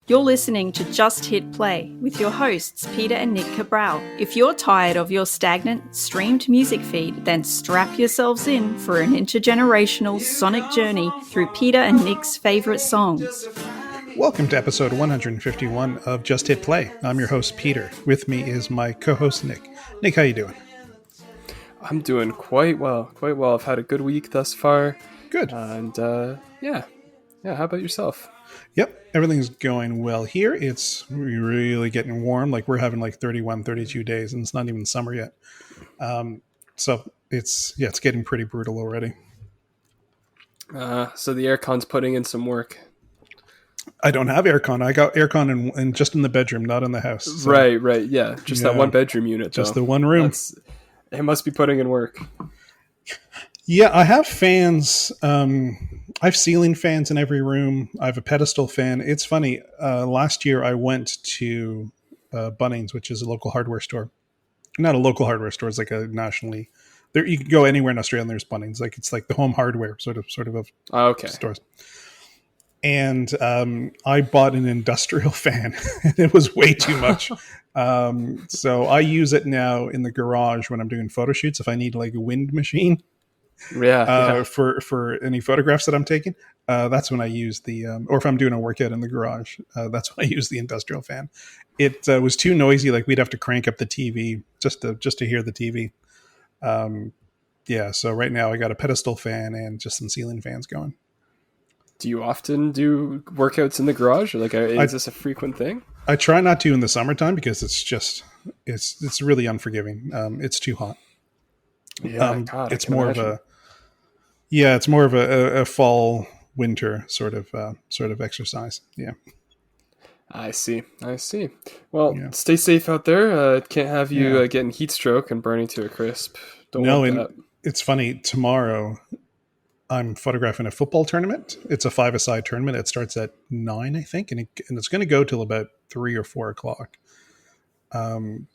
You're listening to Just Hit Play with your hosts, Peter and Nick Cabral. If you're tired of your stagnant, streamed music feed, then strap yourselves in for an intergenerational sonic journey through Peter and Nick's favourite songs. Welcome to episode 151 of Just Hit Play. I'm your host, Peter. With me is my co-host, Nick. Nick, how you doing? I'm doing quite well. I've had a good week thus far. Good. Yeah. How about yourself? Yep, everything's going well here. It's really getting warm. Like we're having like 31, 32 days, and it's not even summer yet. So it's getting pretty brutal already. So the aircon's putting in some work. I don't have aircon. I got aircon in just in the bedroom, not in the house. So. Right. Yeah, just that one bedroom unit. Just the one room. It must be putting in work. Yeah, I have fans. I have ceiling fans in every room. I have a pedestal fan. It's funny. Last year I went to Bunnings, which is a local hardware store. Not a local hardware store. It's like a nationally. There, you can go anywhere in Australia and there's Bunnings. Like it's like the home hardware sort of stores. And I bought an industrial fan. And it was way too much. So I use it now in the garage when I'm doing photo shoots. If I need like a wind machine. For any photographs that I'm taking, that's when I use the or if I'm doing a workout in the garage, that's when I use the industrial fan. It was too noisy. Like we'd have to crank up the TV just to hear the TV. So right now I got a pedestal fan and just some ceiling fans going. Do you often do workouts in the garage, or is this a frequent thing? I try not to in the summertime because it's really unforgiving. It's too hot. It's more of a fall winter sort of exercise. Yeah. I see. Well, Stay safe out there. Can't have you getting heat stroke and burning to a crisp. It's funny. Tomorrow, I'm photographing a football tournament. It's a 5-a-side tournament. It starts at 9, I think, and it's going to go till about 3 or 4 o'clock.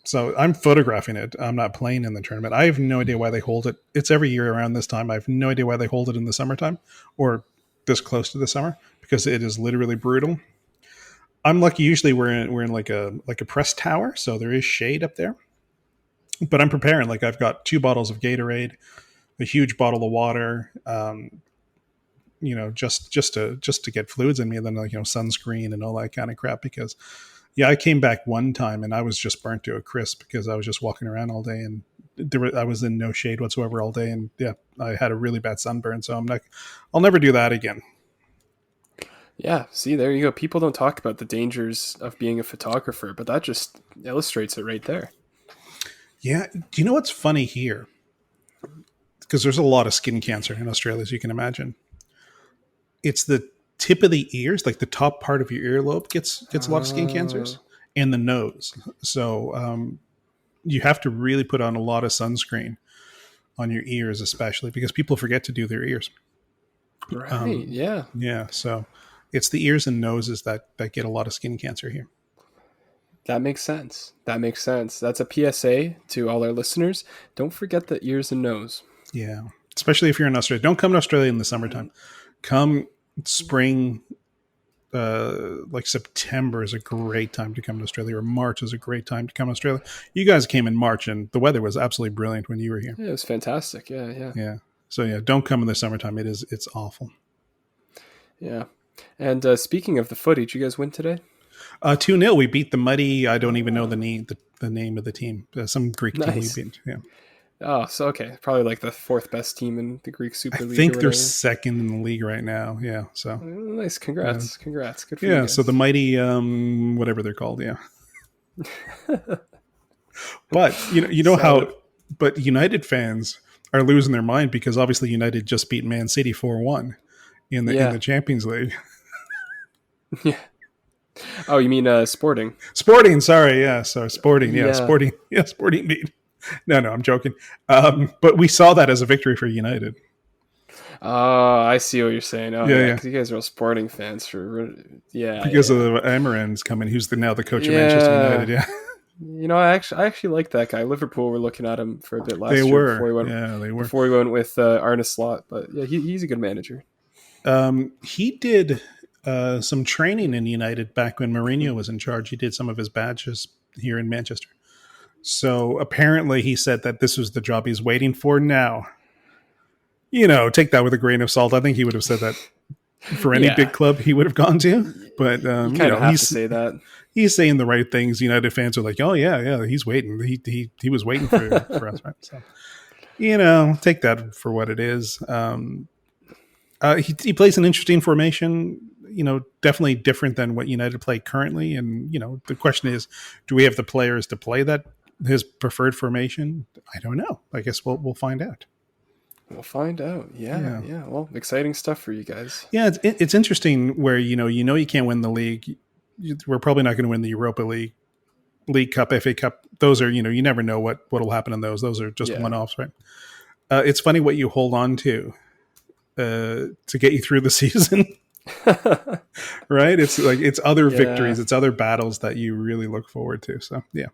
So I'm photographing it. I'm not playing in the tournament. I have no idea why they hold it. It's every year around this time. I have no idea why they hold it in the summertime or this close to the summer because it is literally brutal. I'm lucky. Usually we're in like a press tower, so there is shade up there. But I'm preparing. Like I've got 2 bottles of Gatorade, a huge bottle of water. Just to get fluids in me, and then sunscreen and all that kind of crap because. Yeah, I came back one time and I was just burnt to a crisp because I was just walking around all day and I was in no shade whatsoever all day. And yeah, I had a really bad sunburn. So I'll never do that again. Yeah, see, there you go. People don't talk about the dangers of being a photographer, but that just illustrates it right there. Yeah. Do you know what's funny here? Because there's a lot of skin cancer in Australia, as you can imagine. It's the tip of the ears, like the top part of your earlobe gets a lot of skin cancers, and the nose. So you have to really put on a lot of sunscreen on your ears, especially because people forget to do their ears. Right. Yeah. So it's the ears and noses that get a lot of skin cancer here. That makes sense. That's a PSA to all our listeners. Don't forget the ears and nose. Yeah. Especially if you're in Australia. Don't come to Australia in the summertime. Come spring, like September is a great time to come to Australia, or March is a great time to come to Australia. You guys came in March and the weather was absolutely brilliant when you were here. Yeah, it was fantastic. Yeah. So yeah, don't come in the summertime. It's awful. Yeah. And speaking of the footage, you guys win today? 2-0. We beat the mighty. I don't even know the name of the team. Some Greek team we beat. Yeah. Oh, so okay. Probably like the 4th best team in the Greek Super League. I think they're 2nd in the league right now. Yeah. So nice. Congrats. Good for you. Yeah. Guys. So the mighty, whatever they're called. Yeah. But but United fans are losing their mind because obviously United just beat Man City 4-1 in the Champions League. Yeah. Oh, you mean Sporting? Sporting. Sorry. Yeah. So Sporting. Yeah. Sporting. Yeah. Sporting beat. No, I'm joking. But we saw that as a victory for United. Oh, I see what you're saying. Oh, yeah. Because you guys are all Sporting fans because of Amaran's coming, who's now the coach of Manchester United. Yeah. I actually like that guy. Liverpool were looking at him for a bit last year. They were. Before he went with Arne Slot, but yeah, he's a good manager. He did some training in United back when Mourinho was in charge. He did some of his badges here in Manchester. So apparently he said that this was the job he's waiting for now. Take that with a grain of salt. I think he would have said that for any big club he would have gone to. But you kind of have to say that. He's saying the right things. United fans are like, oh, yeah, he's waiting. He was waiting for us, right? So, take that for what it is. He plays an interesting formation, definitely different than what United play currently. And, the question is, do we have the players to play that, his preferred formation? I don't know. I guess we'll find out. We'll find out. Yeah. Well, exciting stuff for you guys. Yeah, it's interesting where, you can't win the league. We're probably not going to win the Europa League, League Cup, FA Cup. Those are, you never know what will happen in those. Those are just one-offs, right? It's funny what you hold on to get you through the season. Right? It's like, it's other victories, it's other battles that you really look forward to. So, yeah.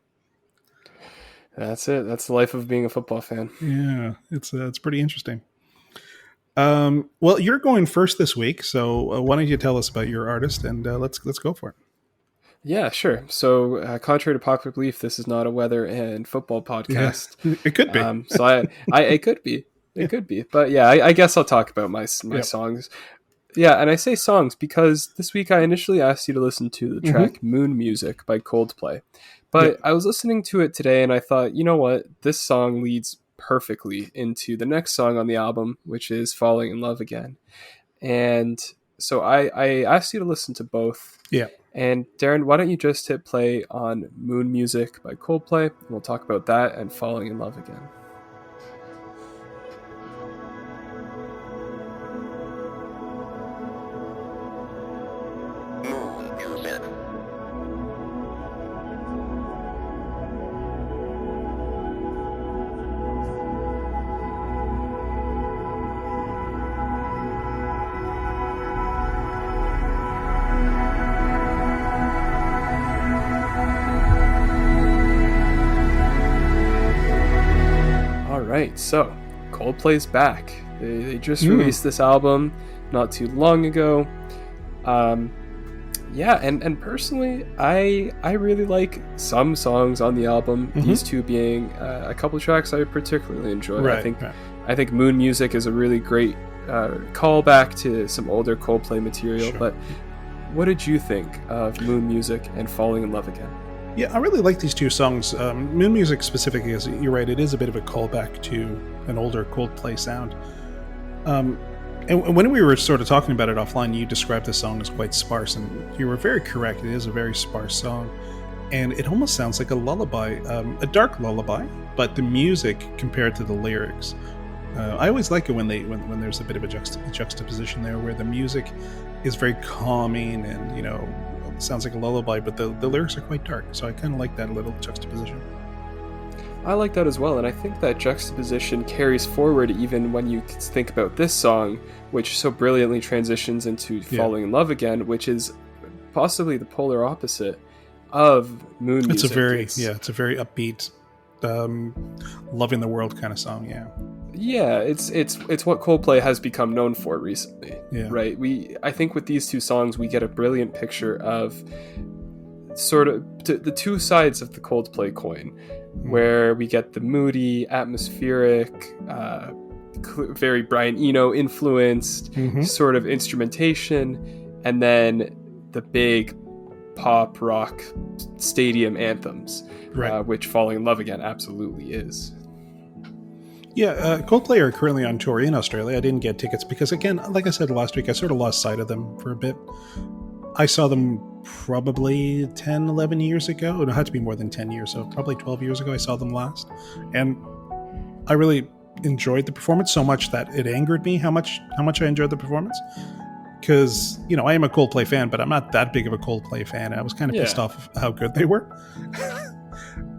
That's it. That's the life of being a football fan. Yeah, it's pretty interesting. Well, you're going first this week, so why don't you tell us about your artist, and let's go for it. Yeah, sure. So, contrary to popular belief, this is not a weather and football podcast. Yeah, it could be. It could be. It could be. But yeah, I guess I'll talk about my songs. Yeah, and I say songs because this week I initially asked you to listen to the track Moon Music by Coldplay. But I was listening to it today and I thought, you know what? This song leads perfectly into the next song on the album, which is Falling in Love Again. And so I asked you to listen to both. Yeah. And Darren, why don't you just hit play on Moon Music by Coldplay? And we'll talk about that and Falling in Love Again. Right, so Coldplay's back. They just released this album not too long ago. And personally, I really like some songs on the album. These two being a couple tracks I particularly enjoy. Right, I think Moon Music is a really great callback to some older Coldplay material. Sure. But what did you think of Moon Music and Falling in Love Again? Yeah, I really like these two songs. Moon Music specifically, is, you're right, it is a bit of a callback to an older Coldplay sound. And when we were sort of talking about it offline, you described the song as quite sparse, and you were very correct. It is a very sparse song, and it almost sounds like a lullaby, a dark lullaby, but the music compared to the lyrics. I always like it when there's a bit of a juxtaposition there, where the music is very calming and, sounds like a lullaby, but the lyrics are quite dark. So I kind of like that little juxtaposition. I like that as well, and I think that juxtaposition carries forward even when you think about this song, which so brilliantly transitions into Falling in Love Again, which is possibly the polar opposite of Moon Music. It's a very upbeat, loving the world kind of song. Yeah, it's what Coldplay has become known for recently, right? I think with these two songs, we get a brilliant picture of sort of the two sides of the Coldplay coin, where we get the moody, atmospheric, very Brian Eno influenced sort of instrumentation, and then the big pop rock stadium anthems, which Falling in Love Again absolutely is. Yeah, Coldplay are currently on tour in Australia. I didn't get tickets because, again, like I said last week, I sort of lost sight of them for a bit. I saw them probably 10, 11 years ago. It had to be more than 10 years, so probably 12 years ago I saw them last. And I really enjoyed the performance so much that it angered me how much I enjoyed the performance. Because, I am a Coldplay fan, but I'm not that big of a Coldplay fan. I was kind of pissed off of how good they were.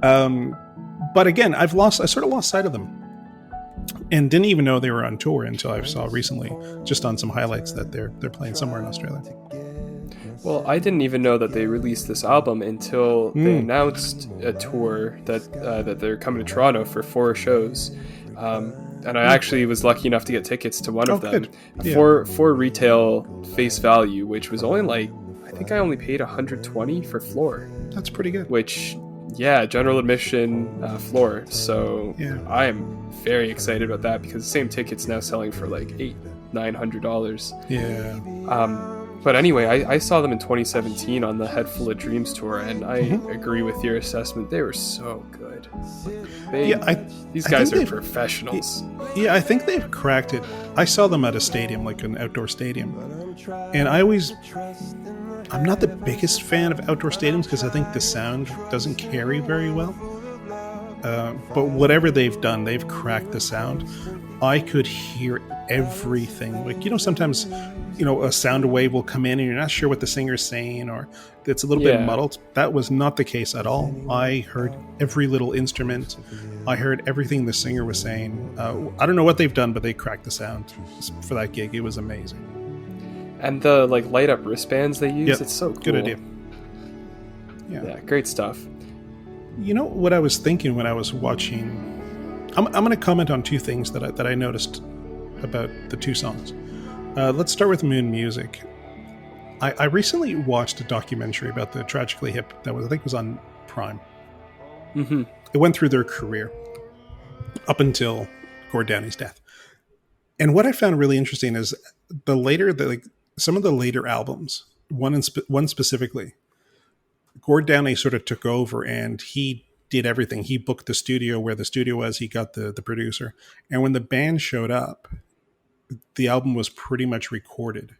But again, I sort of lost sight of them. And didn't even know they were on tour until I saw recently, just on some highlights, that they're playing somewhere in Australia. Well, I didn't even know that they released this album until they announced a tour that they're coming to Toronto for 4 shows. and I actually was lucky enough to get tickets to one of them good. Yeah. for retail face value, which was only like, I think I only paid $120 for floor. That's pretty good. Which, yeah, general admission floor. So Yeah. I'm very excited about that because the same ticket's now selling for like $900. Yeah. But anyway, I saw them in 2017 on the Head Full of Dreams tour, and I agree with your assessment. They were so good. These guys are professionals. Yeah, I think they've cracked it. I saw them at a stadium, like an outdoor stadium. And I'm not the biggest fan of outdoor stadiums because I think the sound doesn't carry very well. But whatever they've done, they've cracked the sound. I could hear everything. Like, sometimes, a sound wave will come in and you're not sure what the singer's saying, or it's a little bit muddled. That was not the case at all. I heard every little instrument. I heard everything the singer was saying. I don't know what they've done, but they cracked the sound for that gig. It was amazing. And the light up wristbands they use, it's so cool. Good idea. Yeah, great stuff. You know what I was thinking when I was watching? I'm going to comment on two things that I noticed about the two songs. Let's start with Moon Music. I recently watched a documentary about the Tragically Hip that I think was on Prime. Mm-hmm. It went through their career up until Gord Downie's death. And what I found really interesting is some of the later albums, one specifically, Gord Downie sort of took over and he did everything. He booked the studio where the studio was. He got the producer. And when the band showed up, the album was pretty much recorded.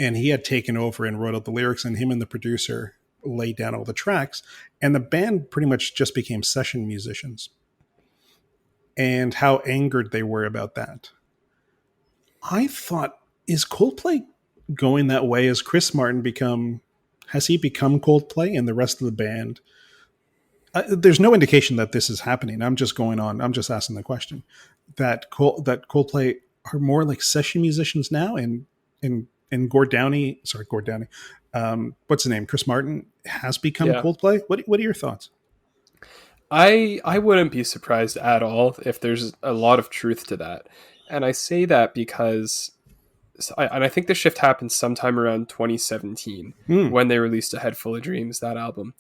And he had taken over and wrote out the lyrics, and him and the producer laid down all the tracks. And the band pretty much just became session musicians. And how angered they were about that. I thought, is Coldplay going that way? Has Chris Martin has he become Coldplay and the rest of the band? There's no indication that this is happening. I'm just asking the question that Coldplay are more like session musicians now, and Gord Downie, what's his name? Chris Martin has become Coldplay. What are your thoughts? I wouldn't be surprised at all if there's a lot of truth to that. And I say that because I think the shift happened sometime around 2017 when they released A Head Full of Dreams, that album.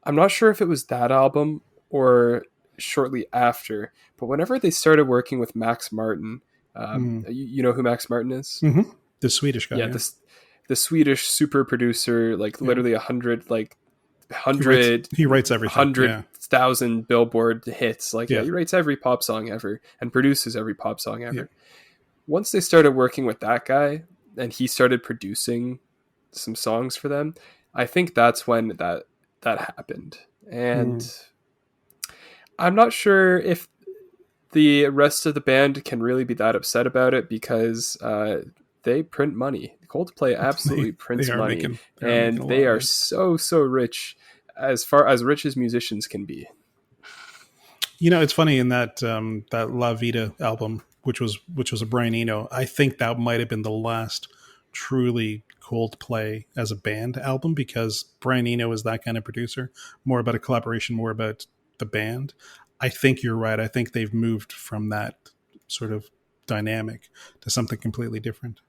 I'm not sure if it was that album or shortly after, but whenever they started working with Max Martin, you know who Max Martin is? Mm-hmm. The Swedish guy. Yeah, the Swedish super producer, literally 100 he writes everything. 100,000 Billboard hits. He writes every pop song ever and produces every pop song ever. Yeah. Once they started working with that guy and he started producing some songs for them, I think that's when that happened. And I'm not sure if the rest of the band can really be that upset about it because they print money. Coldplay absolutely prints money. They are so rich, as far as rich as musicians can be. It's funny in that La Vida album, which was a Brian Eno, I think that might have been the last truly Coldplay as a band album, because Brian Eno is that kind of producer, more about a collaboration, more about the band. I think you're right. I think they've moved from that sort of dynamic to something completely different.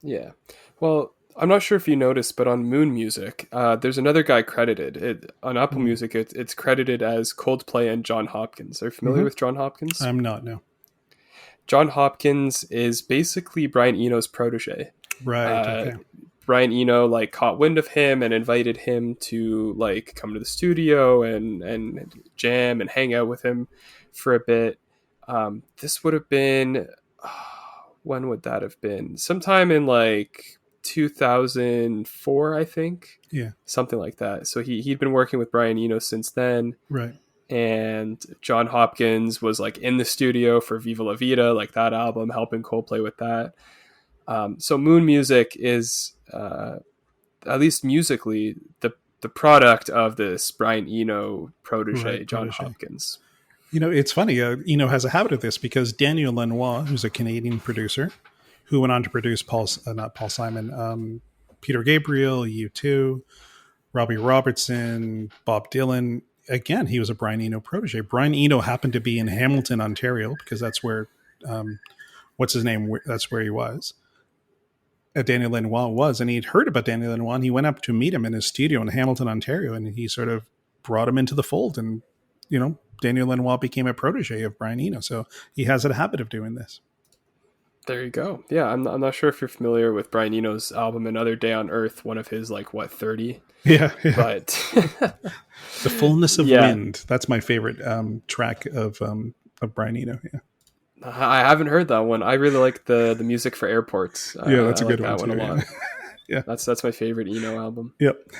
Yeah. Well, I'm not sure if you noticed, but on Moon Music, there's another guy credited. On Apple Music, it's credited as Coldplay and John Hopkins. Are you familiar with John Hopkins? I'm not, no. John Hopkins is basically Brian Eno's protege. Right, okay. Brian Eno caught wind of him and invited him to come to the studio and jam and hang out with him for a bit. This would have been, when would that have been? Sometime in 2004, I think. Yeah. Something like that. So he'd been working with Brian Eno since then. Right. And John Hopkins was in the studio for Viva La Vida, that album, helping Coldplay with that. So Moon Music is, at least musically, the product of this Brian Eno protege, John Hopkins. It's funny. Eno has a habit of this because Daniel Lanois, who's a Canadian producer, who went on to produce not Paul Simon, Peter Gabriel, U2, Robbie Robertson, Bob Dylan. again, he was a Brian Eno protege. Brian Eno happened to be in Hamilton, Ontario, because that's where, what's his name? That's where he was. Daniel Lanois was, and he'd heard about Daniel Lanois, and he went up to meet him in his studio in Hamilton, Ontario, and he sort of brought him into the fold, and Daniel Lanois became a protege of Brian Eno, so he has a habit of doing this. There you go. Yeah, I'm not sure if you're familiar with Brian Eno's album Another Day on Earth, one of his 30. Yeah. But The Fullness of Wind. That's my favorite track of Brian Eno. Yeah. I haven't heard that one. I really like the music for Airports. Yeah, that's a good like one too, a lot. Yeah. That's my favorite Eno album. Yep.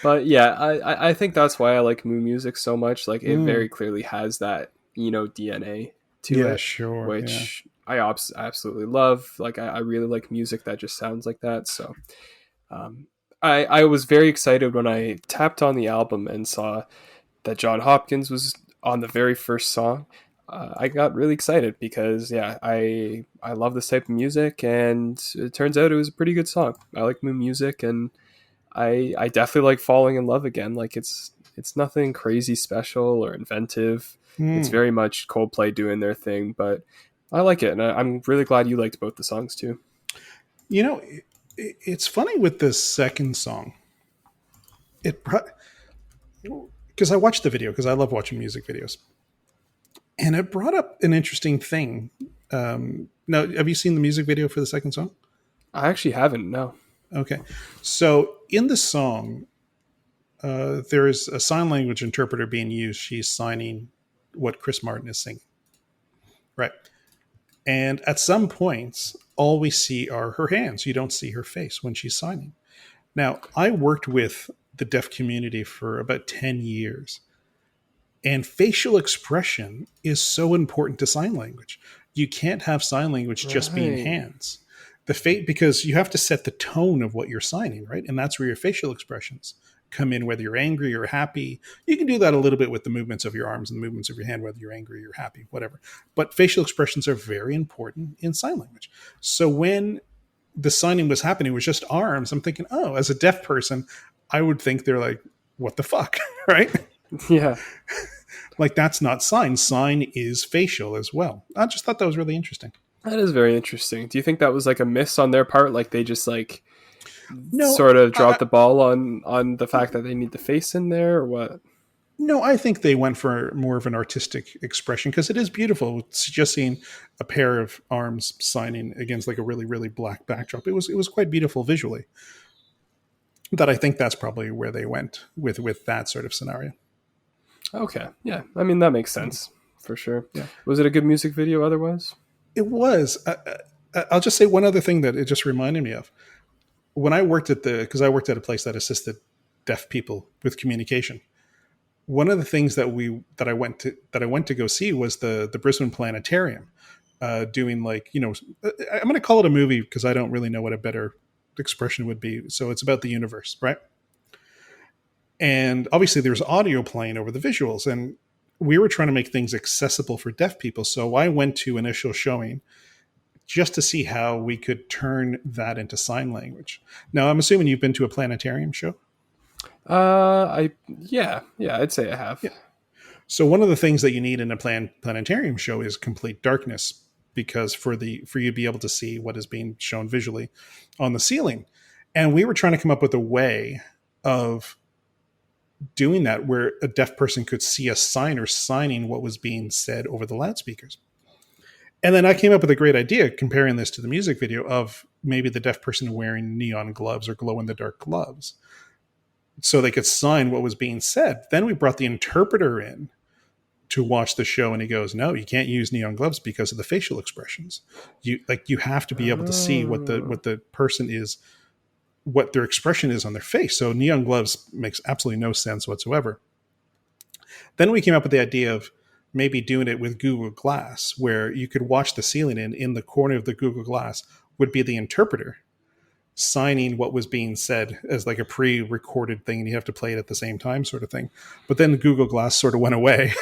But yeah, I think that's why I like Moo music so much. Like it very clearly has that DNA to it. Yeah, sure. Which I absolutely love. Like I really like music that just sounds like that. So I was very excited when I tapped on the album and saw that John Hopkins was on the very first song. I got really excited because I love this type of music, and it turns out it was a pretty good song. I like Moo music, and I definitely like Falling in Love Again. Like it's nothing crazy special or inventive. It's very much Coldplay doing their thing, but I like it, and I'm really glad you liked both the songs too. It's funny with the second song. Because I watched the video, because I love watching music videos. And it brought up an interesting thing. Now, have you seen the music video for the second song? I actually haven't, no. Okay. So in the song, there is a sign language interpreter being used. She's signing what Chris Martin is singing. Right. And at some points, all we see are her hands. You don't see her face when she's signing. Now, I worked with the deaf community for about 10 years. And facial expression is so important to sign language. You can't have sign language just being hands. Because you have to set the tone of what you're signing, right? And that's where your facial expressions come in, whether you're angry or happy. You can do that a little bit with the movements of your arms and the movements of your hand, whether you're angry or happy, whatever. But facial expressions are very important in sign language. So when the signing was happening, it was just arms. I'm thinking, as a deaf person, I would think they're like, what the fuck, right? Yeah. Like that's not sign. Sign is facial as well. I just thought that was really interesting. That is very interesting. Do you think that was like a miss on their part? Like they just no, sort of dropped the ball on the fact that they need the face in there, or what? No, I think they went for more of an artistic expression because it is beautiful. It's just seeing a pair of arms signing against like a really, really black backdrop. It was quite beautiful visually. That I think that's probably where they went with that sort of scenario. Okay. Yeah. I mean, that makes sense for sure. Yeah. Was it a good music video otherwise? It was. I'll just say one other thing that it just reminded me of. When I worked because I worked at a place that assisted deaf people with communication. One of the things that I went to go see was the Brisbane Planetarium doing I'm going to call it a movie because I don't really know what a better expression would be. So it's about the universe, right? And obviously there's audio playing over the visuals, and we were trying to make things accessible for deaf people. So I went to initial showing just to see how we could turn that into sign language. Now, I'm assuming you've been to a planetarium show? I'd say I have. Yeah. So one of the things that you need in a planetarium show is complete darkness, because for you to be able to see what is being shown visually on the ceiling. And we were trying to come up with a way of doing that where a deaf person could see a signer signing what was being said over the loudspeakers. And then I came up with a great idea comparing this to the music video of maybe the deaf person wearing neon gloves or glow-in-the-dark gloves so they could sign what was being said. Then we brought the interpreter in to watch the show, and he goes, no, you can't use neon gloves because of the facial expressions. You have to be able to see what the person is, what their expression is on their face. So neon gloves makes absolutely no sense whatsoever. Then we came up with the idea of maybe doing it with Google Glass, where you could watch the ceiling, and in the corner of the Google Glass would be the interpreter signing what was being said as like a pre-recorded thing, and you have to play it at the same time sort of thing. But then the Google Glass sort of went away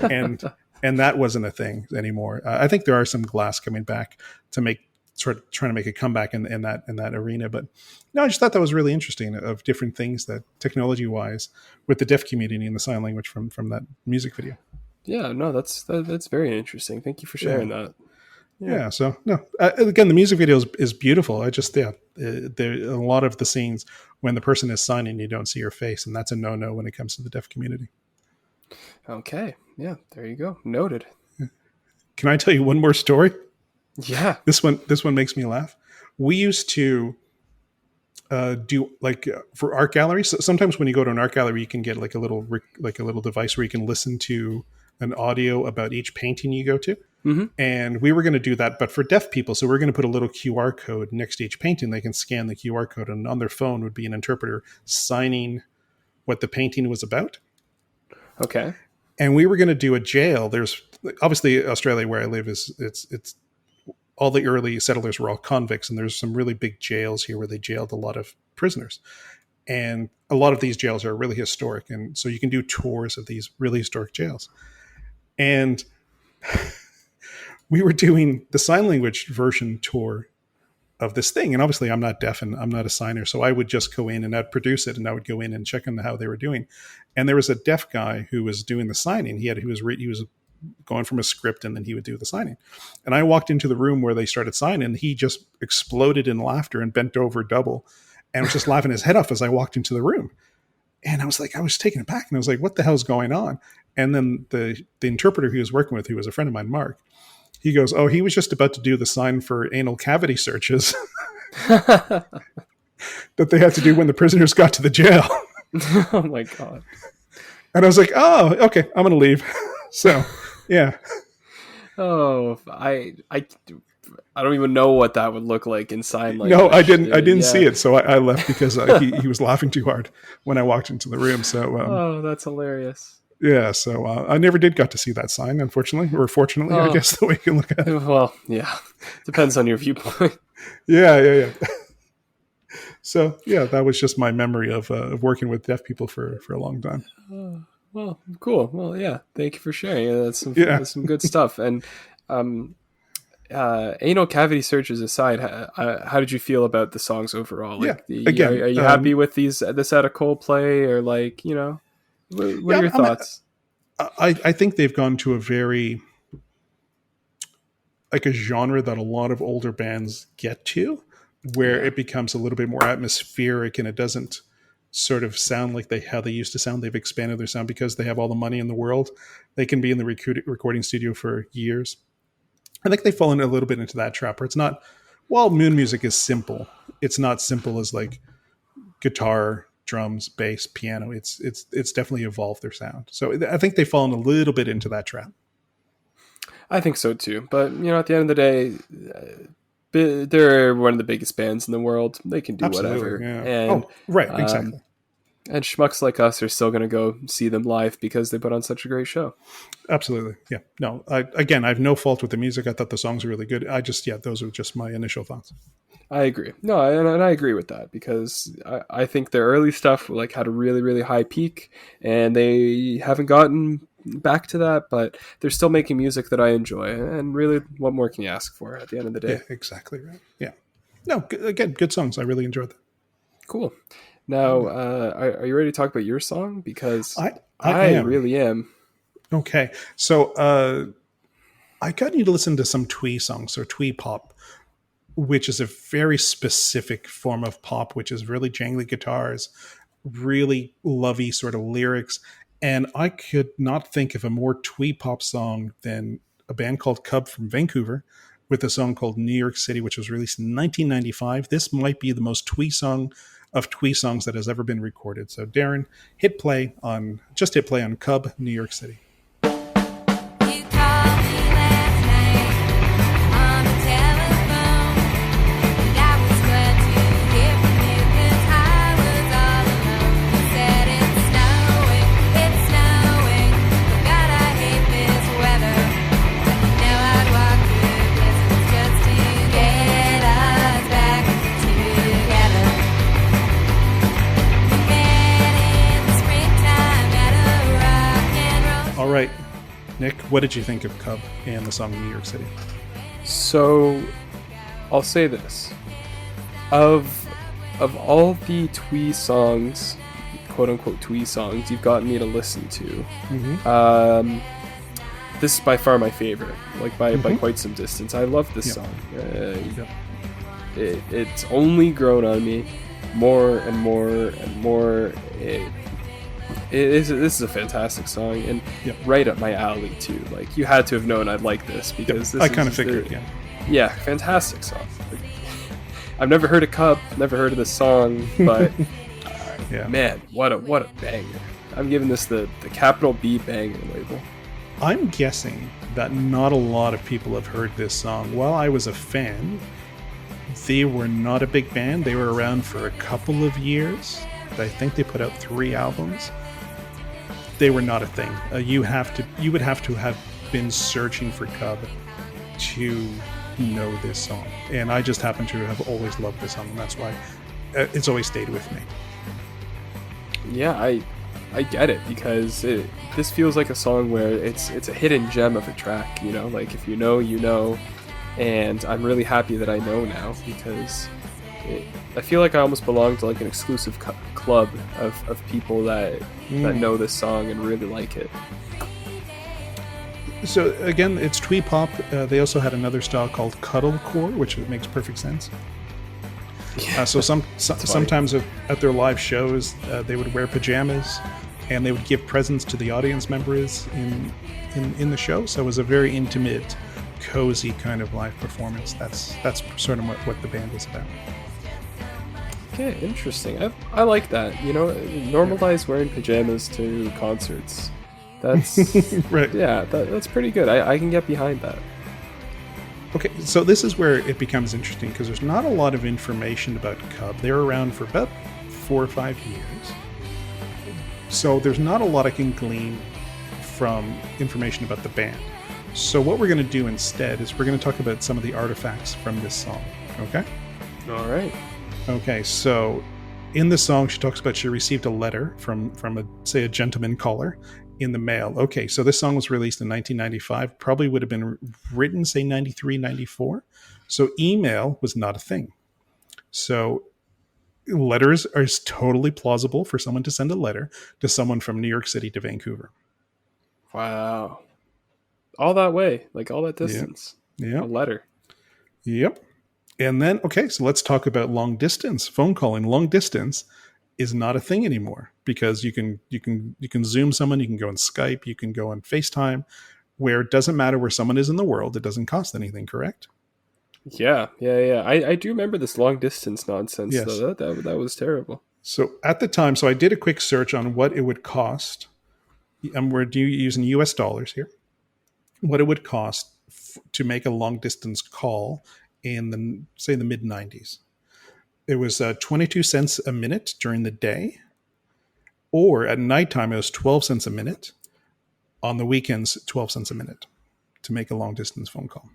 and that wasn't a thing anymore. I think there are some glass coming back to make sort of trying to make a comeback in that arena. But no, I just thought that was really interesting, of different things that technology wise with the deaf community and the sign language from that music video. Yeah, no, that's very interesting. Thank you for sharing that. Yeah. So no, again, the music video is beautiful. I just there a lot of the scenes when the person is signing, you don't see your face, and that's a no when it comes to the deaf community. Okay, yeah, there you go, noted. Can I tell you one more story? Yeah, this one makes me laugh. We used to do for art galleries. So sometimes when you go to an art gallery, you can get like a little device where you can listen to an audio about each painting you go to. Mm-hmm. And we were going to do that, but for deaf people. So we're going to put a little QR code next to each painting. They can scan the QR code, and on their phone would be an interpreter signing what the painting was about. Okay. And we were going to do a jail. There's obviously Australia, where I live, it's all the early settlers were all convicts, and there's some really big jails here where they jailed a lot of prisoners. And a lot of these jails are really historic, and so you can do tours of these really historic jails. And we were doing the sign language version tour of this thing. And obviously I'm not deaf and I'm not a signer. So I would just go in and I'd produce it, and I would go in and check on how they were doing. And there was a deaf guy who was doing the signing. He was going from a script, and then he would do the signing. And I walked into the room where they started signing, and he just exploded in laughter and bent over double and was just laughing his head off as I walked into the room. And I was taken aback, and I was like, what the hell's going on? And then the interpreter he was working with, who was a friend of mine, Mark, he goes, oh, he was just about to do the sign for anal cavity searches that they had to do when the prisoners got to the jail. Oh my God. And I was like, oh, okay, I'm going to leave. So, yeah. Oh, I don't even know what that would look like in sign language. No, I didn't see it. So I left because he was laughing too hard when I walked into the room. So, oh, that's hilarious. Yeah, so I never did got to see that sign, unfortunately, or fortunately, I guess the way you can look at it. Well, yeah, depends on your viewpoint. Yeah. So yeah, that was just my memory of working with deaf people for a long time. Well, cool. Well, yeah, thank you for sharing. That's some good stuff. And anal cavity searches aside, how did you feel about the songs overall? Like, again, are you happy with this out of Coldplay, or like, you know? What are your thoughts? I think they've gone to a very a genre that a lot of older bands get to, where it becomes a little bit more atmospheric, and it doesn't sort of sound like how they used to sound. They've expanded their sound because they have all the money in the world. They can be in the recording studio for years. I think they've fallen a little bit into that trap where it's not, while Moon music is simple, it's not simple as like guitar, drums, bass, piano. It's definitely evolved their sound. So I think they've fallen a little bit into that trap. I think so too. But at the end of the day, they're one of the biggest bands in the world. They can do whatever. Yeah. And, exactly. And schmucks like us are still going to go see them live because they put on such a great show. Absolutely. Yeah. No, I have no fault with the music. I thought the songs were really good. Those are just my initial thoughts. I agree. No, and I agree with that, because I think their early stuff had a really, really high peak, and they haven't gotten back to that, but they're still making music that I enjoy. And really, what more can you ask for at the end of the day? Yeah, exactly right. Yeah. No, again, good songs. I really enjoyed them. Cool. Now, are you ready to talk about your song? Because I really am. Okay. So I got you to listen to some twee songs, or twee pop, which is a very specific form of pop, which is really jangly guitars, really lovey sort of lyrics. And I could not think of a more twee pop song than a band called Cub from Vancouver, with a song called New York City, which was released in 1995. This might be the most twee song of twee songs that has ever been recorded. So Darren, hit play on Cub, New York City. All right, Nick, what did you think of Cub and the song New York City? So I'll say this. Of all the twee songs, quote unquote twee songs you've gotten me to listen to, this is by far my favorite, like by quite some distance. I love this song. It's only grown on me more and more and more. This is a fantastic song, and right up my alley too. Like, you had to have known I'd like this, because I kind of figured. Yeah, fantastic song. Like, I've never heard of Cub, never heard of this song, but man, what a banger! I'm giving this the capital B banger label. I'm guessing that not a lot of people have heard this song. While I was a fan, they were not a big band. They were around for a couple of years. I think they put out 3 albums. They were not a thing. You would have to have been searching for Cub to know this song. And I just happen to have always loved this song, and that's why it's always stayed with me. Yeah, I get it, because this feels like a song where it's a hidden gem of a track, you know? Like, if you know, you know. And I'm really happy that I know now, because I feel like I almost belong to like an exclusive club of people that know this song and really like it. So again, it's twee pop. They also had another style called cuddlecore, which makes perfect sense. Yeah, so sometimes at their live shows, they would wear pajamas, and they would give presents to the audience members in the show. So it was a very intimate, cozy kind of live performance. That's sort of what the band was about. Okay, interesting. I like that. You know, normalize wearing pajamas to concerts. That's right. Yeah, that's pretty good. I can get behind that. Okay, so this is where it becomes interesting, because there's not a lot of information about Cub. They were around for about 4 or 5 years. So there's not a lot I can glean from information about the band. So what we're going to do instead is we're going to talk about some of the artifacts from this song, okay? All right. Okay, so in the song, she talks about she received a letter from a gentleman caller in the mail. Okay, so this song was released in 1995, probably would have been written, say, 93, 94. So email was not a thing. So letters are totally plausible for someone to send a letter to someone from New York City to Vancouver. Wow. All that way, like all that distance. Yeah. A letter. Yep. And then, okay, so let's talk about long distance. Phone calling. Long distance is not a thing anymore, because you can Zoom someone, you can go on Skype, you can go on FaceTime, where it doesn't matter where someone is in the world. It doesn't cost anything, correct? Yeah. I do remember this long distance nonsense, yes. though. That was terrible. So at the time, I did a quick search on what it would cost, and we're using US dollars here, what it would cost to make a long distance call in the mid 90s. It was 22 cents a minute during the day, or at nighttime it was 12 cents a minute. On the weekends, 12 cents a minute to make a long distance phone call.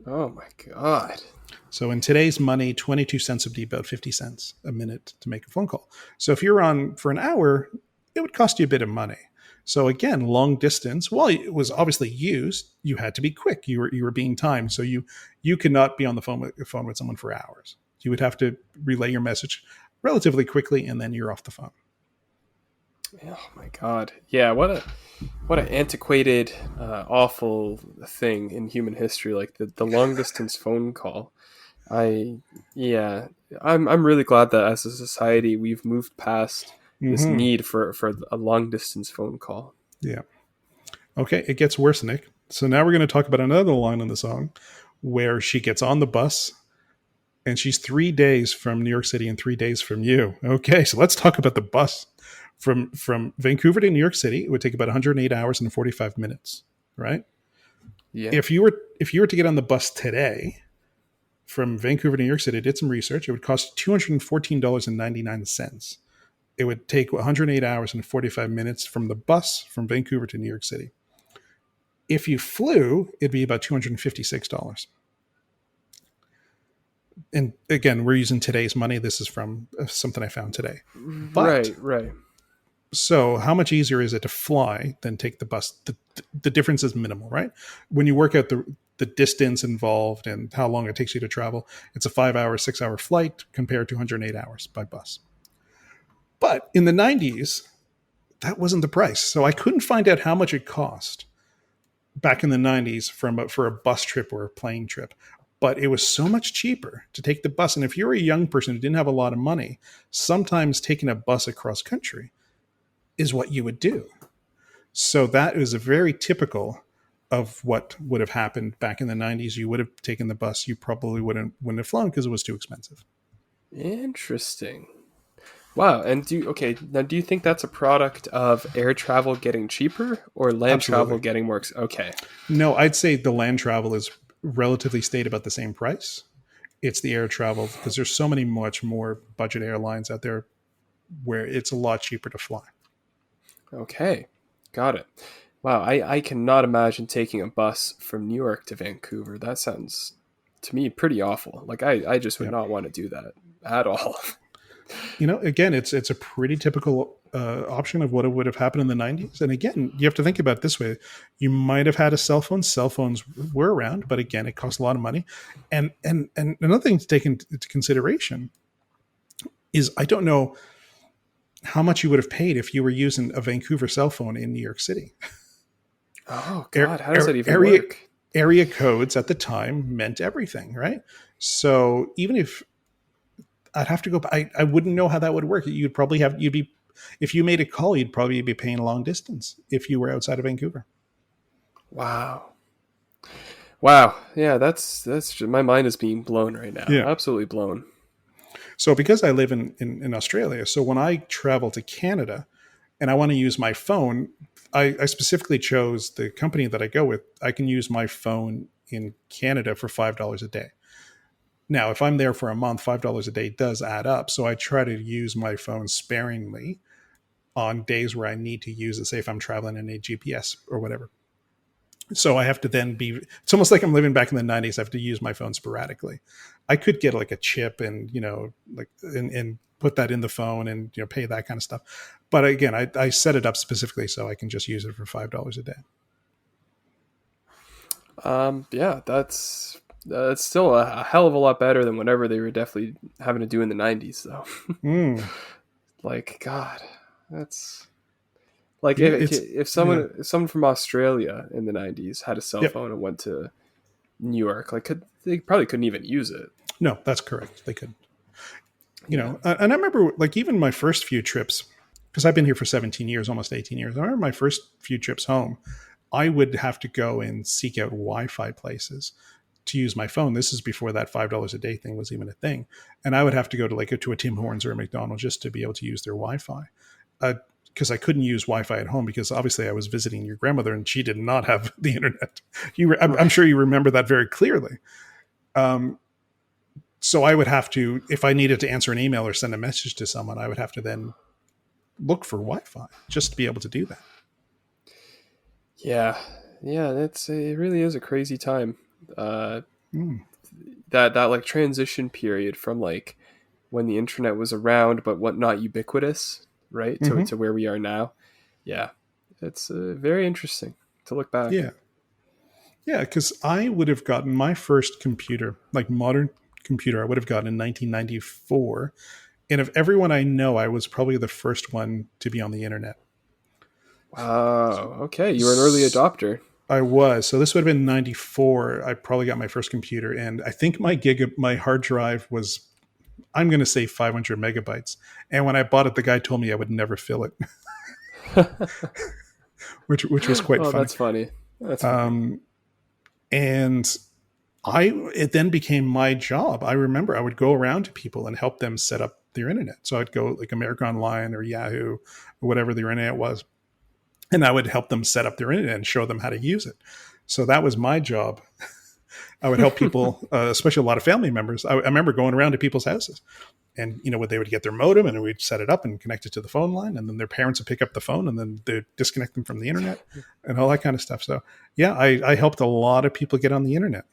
Oh my God. So in today's money, 22 cents would be about 50 cents a minute to make a phone call. So if you're on for an hour, it would cost you a bit of money. So again, long distance, while it was obviously used, you had to be quick. You were being timed. So you could not be on the phone with someone for hours. You would have to relay your message relatively quickly, and then you're off the phone. Oh my God. Yeah, what an antiquated, awful thing in human history, like the long distance phone call. I'm really glad that as a society we've moved past this need for a long distance phone call. Yeah. Okay, it gets worse, Nick. So now we're going to talk about another line in the song where she gets on the bus and she's 3 days from New York City and 3 days from you. Okay, so let's talk about the bus. From Vancouver to New York City, it would take about 108 hours and 45 minutes, right? Yeah. If you were to get on the bus today from Vancouver to New York City, I did some research, it would cost $214.99. It would take 108 hours and 45 minutes from the bus from Vancouver to New York City. If you flew, it'd be about $256. And again, we're using today's money. This is from something I found today. But, right. So how much easier is it to fly than take the bus? The difference is minimal, right? When you work out the distance involved and how long it takes you to travel. It's a 5-hour, 6-hour flight compared to 108 hours by bus. But in the 90s, that wasn't the price. So I couldn't find out how much it cost back in the 90s for a bus trip or a plane trip. But it was so much cheaper to take the bus. And if you're a young person who didn't have a lot of money, sometimes taking a bus across country is what you would do. So that is a very typical of what would have happened back in the 90s. You would have taken the bus. You probably wouldn't have flown because it was too expensive. Interesting. Wow. And do you think that's a product of air travel getting cheaper or land travel getting more? Okay. No, I'd say the land travel is relatively stayed about the same price. It's the air travel because there's so many much more budget airlines out there where it's a lot cheaper to fly. Okay. Got it. Wow. I cannot imagine taking a bus from New York to Vancouver. That sounds to me pretty awful. Like I just would not want to do that at all. Again, it's a pretty typical option of what would have happened in the 90s. And again, you have to think about it this way. You might have had a cell phone. Cell phones were around, but again, it cost a lot of money. And another thing to take into consideration is I don't know how much you would have paid if you were using a Vancouver cell phone in New York City. Oh, God. How does that even work? Area codes at the time meant everything, right? So even if I'd have to go, I wouldn't know how that would work. If you made a call, you'd probably be paying long distance if you were outside of Vancouver. Wow. Yeah, that's my mind is being blown right now. Yeah. Absolutely blown. So because I live in Australia, so when I travel to Canada and I want to use my phone, I specifically chose the company that I go with. I can use my phone in Canada for $5 a day. Now, if I'm there for a month, $5 a day does add up. So I try to use my phone sparingly on days where I need to use it, say if I'm traveling in a GPS or whatever. So I have to then it's almost like I'm living back in the 90s. I have to use my phone sporadically. I could get like a chip and, and put that in the phone and, pay that kind of stuff. But again, I set it up specifically so I can just use it for $5 a day. Yeah, that's still a hell of a lot better than whatever they were definitely having to do in the 90s, though. Like, God, that's like if someone from Australia in the 90s had a cell phone and went to New York, like they probably couldn't even use it. No, that's correct. They couldn't. And I remember like even my first few trips, because I've been here for 17 years, almost 18 years. I remember my first few trips home, I would have to go and seek out Wi-Fi places to use my phone. This is before that $5 a day thing was even a thing. And I would have to go to a Tim Hortons or a McDonald's just to be able to use their Wi-Fi. Because I couldn't use Wi-Fi at home because obviously I was visiting your grandmother and she did not have the internet. I'm sure you remember that very clearly. So I would have to, if I needed to answer an email or send a message to someone, I would have to then look for Wi-Fi just to be able to do that. Yeah, it really is a crazy time. That like transition period from like when the internet was around but not ubiquitous, right? Mm-hmm. To where we are now. Yeah, it's very interesting to look back. Yeah, because I would have gotten my first computer, like modern computer, I would have gotten in 1994, and of everyone I know, I was probably the first one to be on the internet. Wow. Okay, you were an early adopter. I was. So this would have been 94. I probably got my first computer, and I think my hard drive was, I'm going to say 500 megabytes. And when I bought it, the guy told me I would never fill it, which was quite funny. That's funny. That's funny. And it then became my job. I remember I would go around to people and help them set up their internet. So I'd go like America Online or Yahoo or whatever their internet was. And I would help them set up their internet and show them how to use it. So that was my job. I would help people, especially a lot of family members. I remember going around to people's houses and, they would get their modem and we'd set it up and connect it to the phone line. And then their parents would pick up the phone and then they'd disconnect them from the internet and all that kind of stuff. So yeah, I helped a lot of people get on the internet.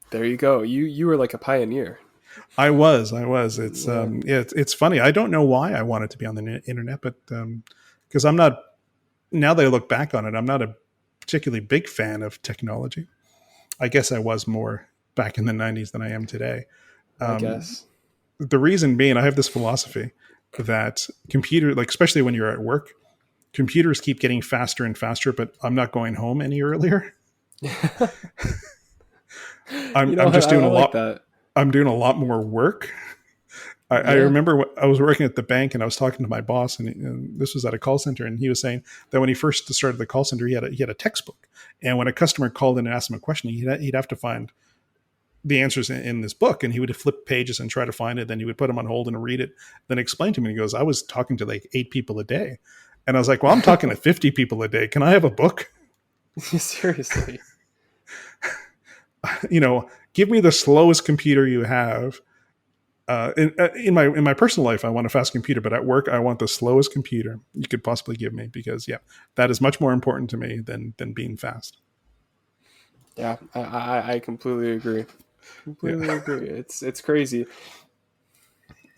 There you go. You were like a pioneer. I was. It's it's funny. I don't know why I wanted to be on the internet, but because I'm not. Now that I look back on it, I'm not a particularly big fan of technology. I guess I was more back in the 90s than I am today. I guess. The reason being, I have this philosophy that computer, like especially when you're at work, computers keep getting faster and faster, but I'm not going home any earlier. I'm just doing a lot. That. I'm doing a lot more work. I remember I was working at the bank and I was talking to my boss, and this was at a call center, and he was saying that when he first started the call center, he had a textbook, and when a customer called in and asked him a question, he'd have to find the answers in this book, and he would flip pages and try to find it. Then he would put them on hold and read it, then explain to me. And he goes, "I was talking to like 8 people a day," and I was like, "Well, I'm talking to 50 people a day. Can I have a book?" Seriously. Give me the slowest computer you have. In my personal life, I want a fast computer, but at work, I want the slowest computer you could possibly give me, because that is much more important to me than being fast. Yeah, I completely agree. Completely agree. It's crazy.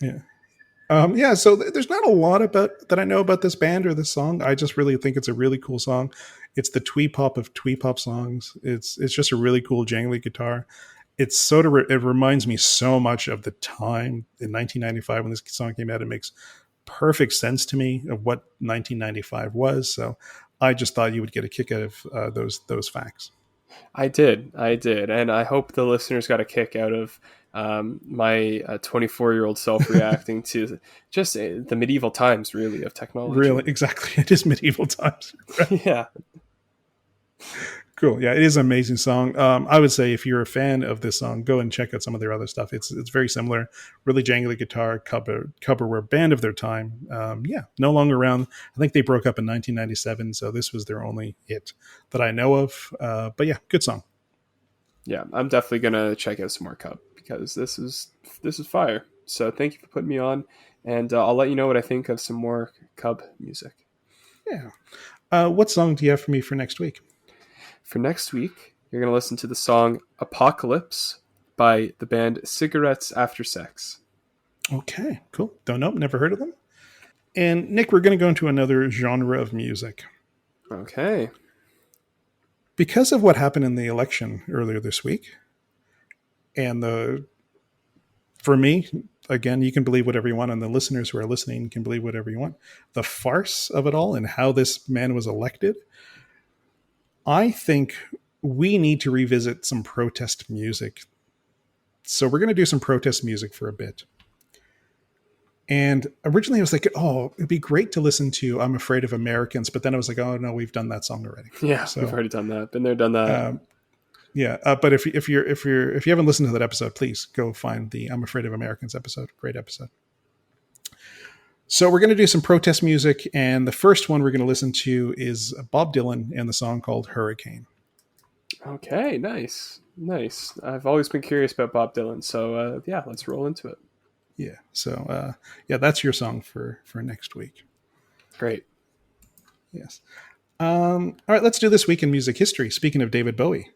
Yeah. So there's not a lot about that I know about this band or this song. I just really think it's a really cool song. It's the twee pop of twee pop songs. It's just a really cool jangly guitar. It's sort of it reminds me so much of the time in 1995 when this song came out. It makes perfect sense to me of what 1995 was. So I just thought you would get a kick out of those facts. I did, and I hope the listeners got a kick out of my 24-year-old self reacting to just the medieval times, really, of technology. Really, exactly. It is medieval times. Yeah. Cool. Yeah, it is an amazing song. I would say if you're a fan of this song, go and check out some of their other stuff. It's very similar. Really jangly guitar, coverware band of their time. No longer around. I think they broke up in 1997, so this was their only hit that I know of. But yeah, good song. Yeah, I'm definitely gonna check out some more Cub, because this is fire. So thank you for putting me on, and I'll let you know what I think of some more Cub music. Yeah. What song do you have for me for next week? For next week, you're going to listen to the song Apocalypse by the band Cigarettes After Sex. Okay, cool. Don't know. Never heard of them. And Nick, we're going to go into another genre of music. Okay. Because of what happened in the election earlier this week, and for me, again, you can believe whatever you want, and the listeners who are listening can believe whatever you want. The farce of it all and how this man was elected, I think we need to revisit some protest music. So we're going to do some protest music for a bit. And originally I was like, oh, it'd be great to listen to I'm Afraid of Americans. But then I was like, oh, no, we've done that song already. Yeah, so, we've already done that. Been there, done that. But if you haven't listened to that episode, please go find the I'm Afraid of Americans episode. Great episode. So we're going to do some protest music, and the first one we're going to listen to is Bob Dylan and the song called Hurricane. Okay, nice. I've always been curious about Bob Dylan, so let's roll into it. Yeah, so that's your song for next week. Great. Yes. All right, let's do This Week in Music History. Speaking of David Bowie.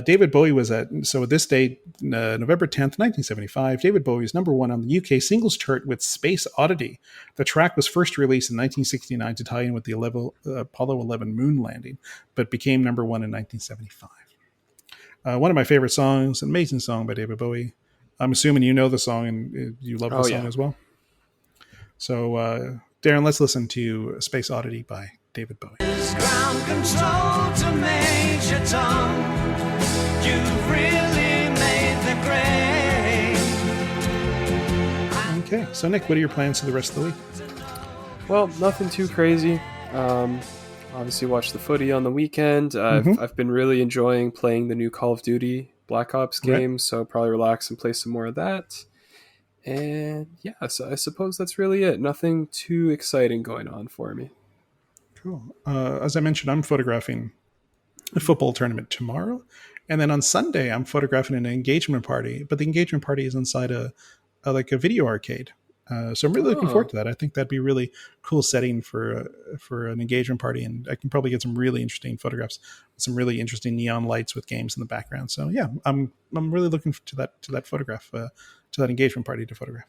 David Bowie was this date, November 10th, 1975, David Bowie is number 1 on the UK singles chart with Space Oddity. The track was first released in 1969 to tie in with the Apollo 11 moon landing, but became number 1 in 1975. One of my favorite songs, an amazing song by David Bowie. I'm assuming you know the song and you love the song as well. So, Darren, let's listen to Space Oddity by David Bowie. Ground control to Major Tom. You've really made the grade. Okay, so Nick, what are your plans for the rest of the week? Well, nothing too crazy. Obviously watch the footy on the weekend. I've been really enjoying playing the new Call of Duty Black Ops game, so probably relax and play some more of that. And so I suppose that's really it. Nothing too exciting going on for me. Cool. As I mentioned, I'm photographing a football tournament tomorrow. And then on Sunday, I'm photographing an engagement party. But the engagement party is inside a video arcade. So I'm really looking forward to that. I think that'd be a really cool setting for an engagement party. And I can probably get some really interesting photographs, some really interesting neon lights with games in the background. So yeah, I'm really looking to that photograph, to that engagement party to photograph.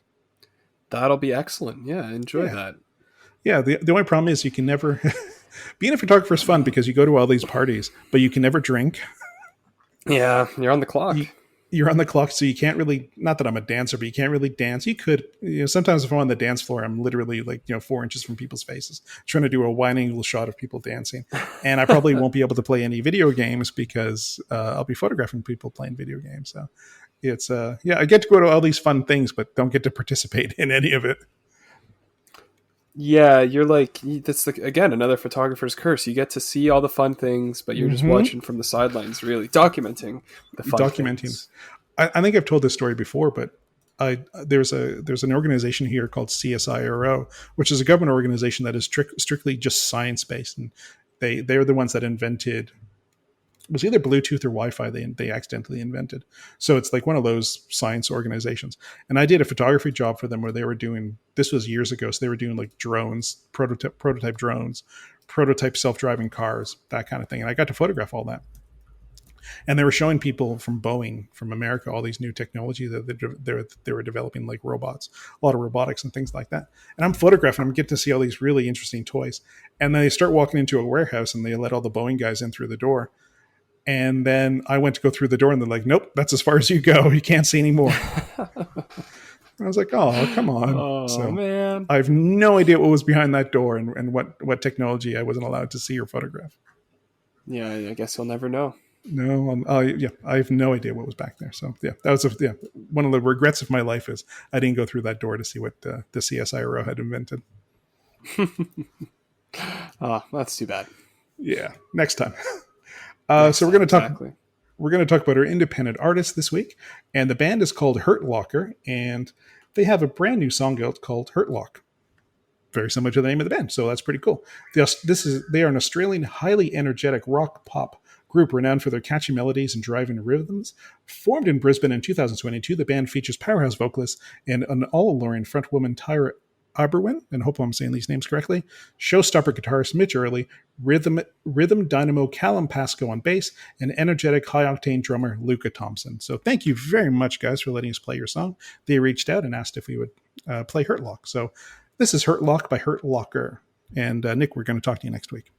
That'll be excellent. Yeah, enjoy that. Yeah, the only problem is you can never... Being a photographer is fun because you go to all these parties, but you can never drink. Yeah, you're on the clock. You're on the clock, so you can't really, not that I'm a dancer, but you can't really dance. You could, sometimes if I'm on the dance floor, I'm literally like, 4 inches from people's faces, trying to do a wide angle shot of people dancing. And I probably won't be able to play any video games because I'll be photographing people playing video games. So it's, I get to go to all these fun things, but don't get to participate in any of it. Yeah, you're like, that's again, another photographer's curse. You get to see all the fun things, but you're just watching from the sidelines, really documenting the fun things. I think I've told this story before, but there's an organization here called CSIRO, which is a government organization that is strictly just science-based. And they're the ones that invented, it was either Bluetooth or Wi-Fi they accidentally invented. So it's like one of those science organizations. And I did a photography job for them where they were doing, this was years ago, so they were doing like drones, prototype drones, prototype self-driving cars, that kind of thing. And I got to photograph all that. And they were showing people from Boeing, from America, all these new technology that they were developing, like robots, a lot of robotics and things like that. And I'm photographing them, get to see all these really interesting toys. And then they start walking into a warehouse and they let all the Boeing guys in through the door. And then I went to go through the door and they're like, nope, that's as far as you go. You can't see anymore. I was like, oh, come on. Oh, so man. I have no idea what was behind that door and what technology I wasn't allowed to see or photograph. Yeah, I guess you'll never know. No, I have no idea what was back there. So that was one of the regrets of my life is I didn't go through that door to see what the CSIRO had invented. Oh, that's too bad. Yeah, next time. So we're going to talk. Exactly. We're going to talk about our independent artist this week, and the band is called Heartlocker, and they have a brand new song out called Heartlock. Very similar to the name of the band, so that's pretty cool. They are an Australian, highly energetic rock pop group renowned for their catchy melodies and driving rhythms. Formed in Brisbane in 2022, the band features powerhouse vocalists and an all-alluring frontwoman Tyra Aberwin, and hope I'm saying these names correctly, showstopper guitarist Mitch Early, rhythm dynamo Callum Pascoe on bass, and energetic high-octane drummer Luca Thompson. So thank you very much, guys, for letting us play your song. They reached out and asked if we would play Heartlock. So this is Heartlock by Heartlocker. And Nick, we're going to talk to you next week.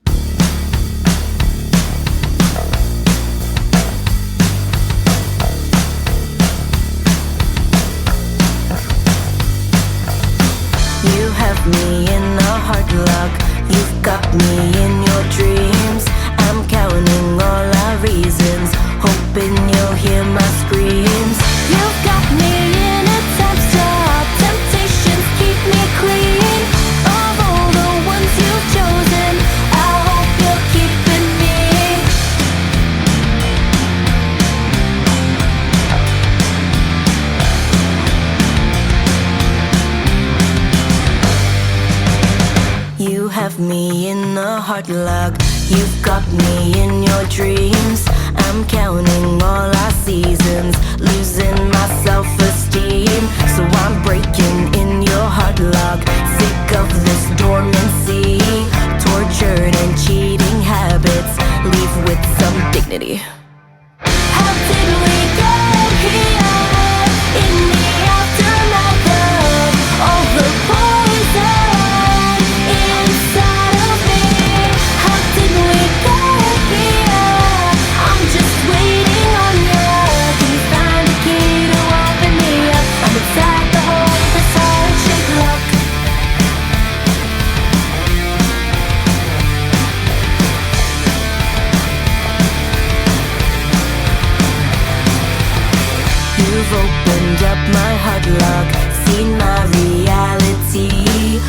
You have me in a heartlock. You've got me in your dreams. I'm counting all our reasons, hoping you'll hear my screams. You've got me in a time stop. Temptations keep me clean. Of all the ones you've chosen, I hope you're keeping me. You have me in a heartlock. You've got me in your dreams. I'm counting all our seasons, losing my self-esteem. So I'm breaking in your heartlock. Sick of this dormancy, tortured and cheating habits. Leave with some dignity. How did we get here? In the aftermath of all the poison inside of me. How did we get here? I'm just waiting on you. Can you find a key to open me up? I'm inside the hole of this heart-shaped lock. You've opened up my heartlock, seen my reality,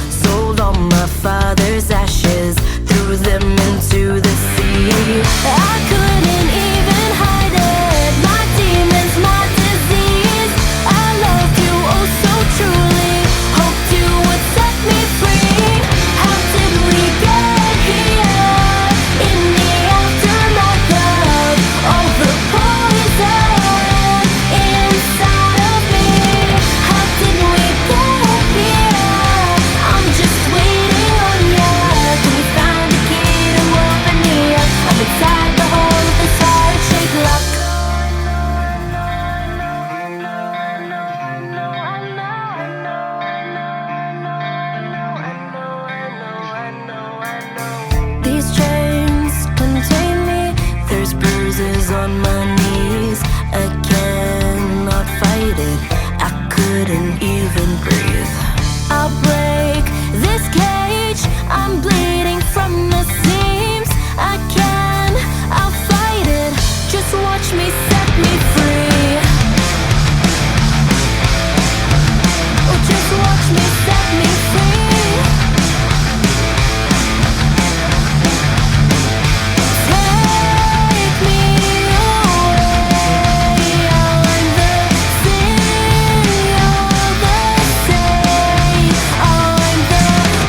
sold all my father's ashes, threw them into the sea. I couldn't even hide it, my demons, my disease. I loved you oh so truly, hoped you would set me free. How did we get here? In the aftermath of all the poison inside of me. How did we get here? I'm just waiting on you. Can you find a key to open me up? I'm inside the hole of this heart-shaped lock. These chains contain me. There's bruises on my knees. couldn't even breathe. I'll break this cage, I'm bleeding from the seams. I'll fight it, just watch me set me free. Oh, just watch me set me free. Take me away, I'm the sin, you're the saint. I'm the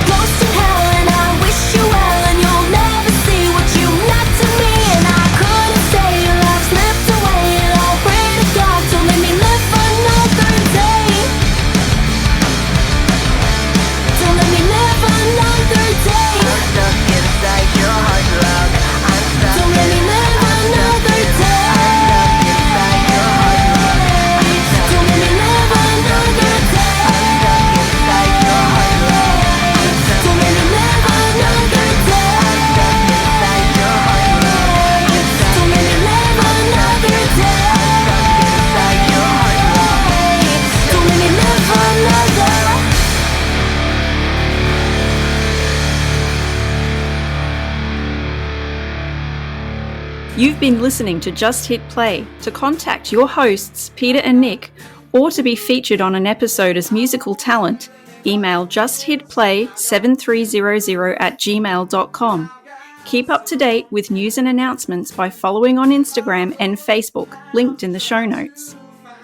ghost in hell and I wish you well, and you'll never see what you meant to me. And I couldn't say your love slipped away, and I'll pray to God to let me live another day. Don't let me live another day. I'm stuck inside your heart, love. I'm stuck. Don't let me live another day. I'm stuck inside your heart, love. I'm stuck. Don't let me live another day. I'm stuck inside your heart, love. I'm stuck. Don't let me live another day. I'm stuck inside your heart, love. I'm stuck. Don't let me live another day. I'm stuck inside your heart, love. Don't let me live another. You've been listening to Just Hit Play. To contact your hosts, Peter and Nick, or to be featured on an episode as musical talent, email justhitplay7300@gmail.com. Keep up to date with news and announcements by following on Instagram and Facebook, linked in the show notes.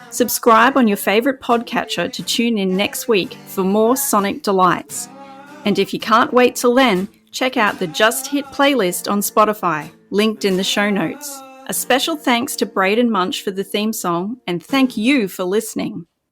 Subscribe on your favourite podcatcher to tune in next week for more sonic delights. And if you can't wait till then, check out the Just Hit playlist on Spotify, linked in the show notes. A special thanks to Braden Munch for the theme song, and thank you for listening.